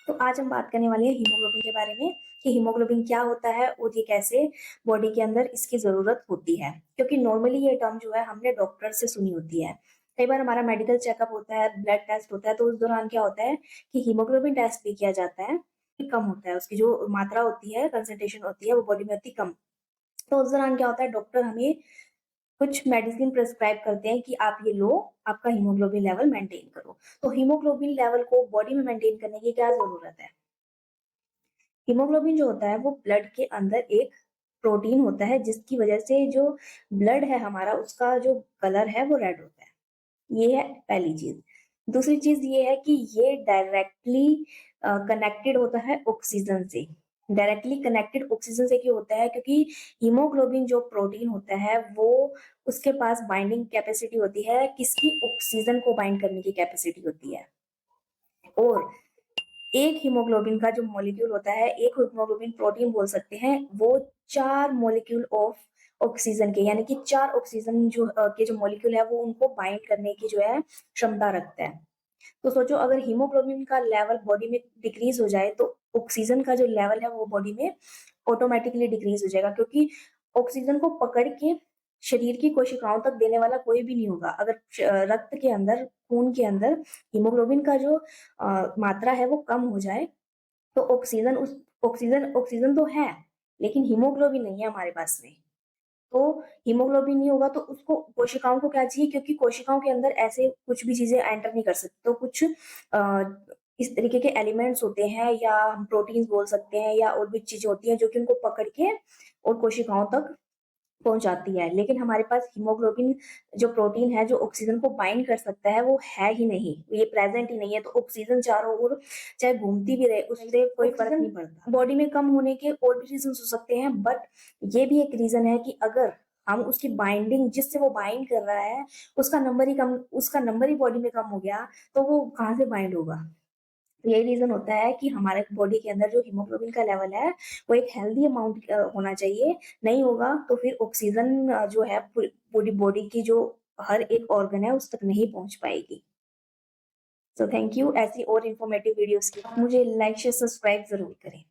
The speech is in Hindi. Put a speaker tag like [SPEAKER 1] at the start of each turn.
[SPEAKER 1] तो आज हम बात करने वाले हैं हीमोग्लोबिन के बारे में कि हीमोग्लोबिन क्या होता है और ये कैसे बॉडी के अंदर इसकी जरूरत होती है। क्योंकि नॉर्मली ये टर्म जो है हमने डॉक्टर से सुनी होती है। कई बार हमारा मेडिकल चेकअप होता है, ब्लड टेस्ट होता है, तो उस दौरान क्या होता है कि हीमोग्लोबिन टेस्ट भी किया जाता है। कम होता है, उसकी जो मात्रा होती है, कंसेंट्रेशन होती है, वो बॉडी में होती है कम। तो उस दौरान क्या होता है, डॉक्टर हमें कुछ मेडिसिन प्रिस्क्राइब करते हैं कि आप ये लो, आपका हीमोग्लोबिन लेवल मेंटेन करो। तो हीमोग्लोबिन लेवल को बॉडी में मेंटेन करने की क्या जरूरत है? हीमोग्लोबिन जो होता है वो ब्लड के अंदर एक प्रोटीन होता है, जिसकी वजह से जो ब्लड है हमारा, उसका जो कलर है वो रेड होता है। ये है पहली चीज। दूसरी चीज ये है कि ये डायरेक्टली कनेक्टेड होता है ऑक्सीजन से। डायरेक्टली कनेक्टेड ऑक्सीजन से क्यों होता है? क्योंकि हीमोग्लोबिन जो प्रोटीन होता है वो, उसके पास बाइंडिंग कैपेसिटी होती है, किसकी? ऑक्सीजन को बाइंड करने की कैपेसिटी होती है। और एक हीमोग्लोबिन का जो मॉलिक्यूल होता है, एक हीमोग्लोबिन प्रोटीन बोल सकते हैं, वो 4 मॉलिक्यूल ऑफ ऑक्सीजन के, यानी कि 4 ऑक्सीजन जो के जो मॉलिक्यूल है वो उनको बाइंड करने की जो है क्षमता रखता है। तो सोचो, अगर हीमोग्लोबिन का लेवल बॉडी में डिक्रीज हो जाए तो ऑक्सीजन का जो लेवल है वो बॉडी में ऑटोमेटिकली डिक्रीज हो जाएगा। क्योंकि ऑक्सीजन को पकड़ के शरीर की कोशिकाओं तक देने वाला कोई भी नहीं होगा। अगर रक्त के अंदर, खून के अंदर हीमोग्लोबिन का जो मात्रा है वो कम हो जाए, तो ऑक्सीजन ऑक्सीजन तो है, लेकिन हीमोग्लोबिन नहीं है हमारे पास में। तो हीमोग्लोबिन नहीं होगा तो उसको, कोशिकाओं को क्या चाहिए? क्योंकि कोशिकाओं के अंदर ऐसे कुछ भी चीजें एंटर नहीं कर सकती, तो कुछ इस तरीके के एलिमेंट्स होते हैं, या हम प्रोटीन्स बोल सकते हैं, या और भी चीजें होती हैं जो कि उनको पकड़ के और कोशिकाओं तक पहुंचाती है। लेकिन हमारे पास हीमोग्लोबिन जो प्रोटीन है, जो ऑक्सीजन को बाइंड कर सकता है, वो है ही नहीं, ये प्रेजेंट ही नहीं है। तो ऑक्सीजन चारों ओर चाहे घूमती भी रहे, उससे कोई फर्क नहीं पड़ता। बॉडी में कम होने के और भी रीजन हो सकते हैं, बट ये भी एक रीजन है कि अगर हम उसकी बाइंडिंग, जिससे वो बाइंड कर रहा है, उसका नंबर ही बॉडी में कम हो गया, तो वो कहाँ से बाइंड होगा? तो यही रीजन होता है कि हमारे बॉडी के अंदर जो हीमोग्लोबिन का लेवल है वो एक हेल्दी अमाउंट होना चाहिए। नहीं होगा तो फिर ऑक्सीजन जो है पूरी बॉडी की जो हर एक ऑर्गन है उस तक नहीं पहुंच पाएगी। So thank you. ऐसी और इन्फॉर्मेटिव वीडियोस के लिए मुझे लाइक शेयर सब्सक्राइब जरूर करें।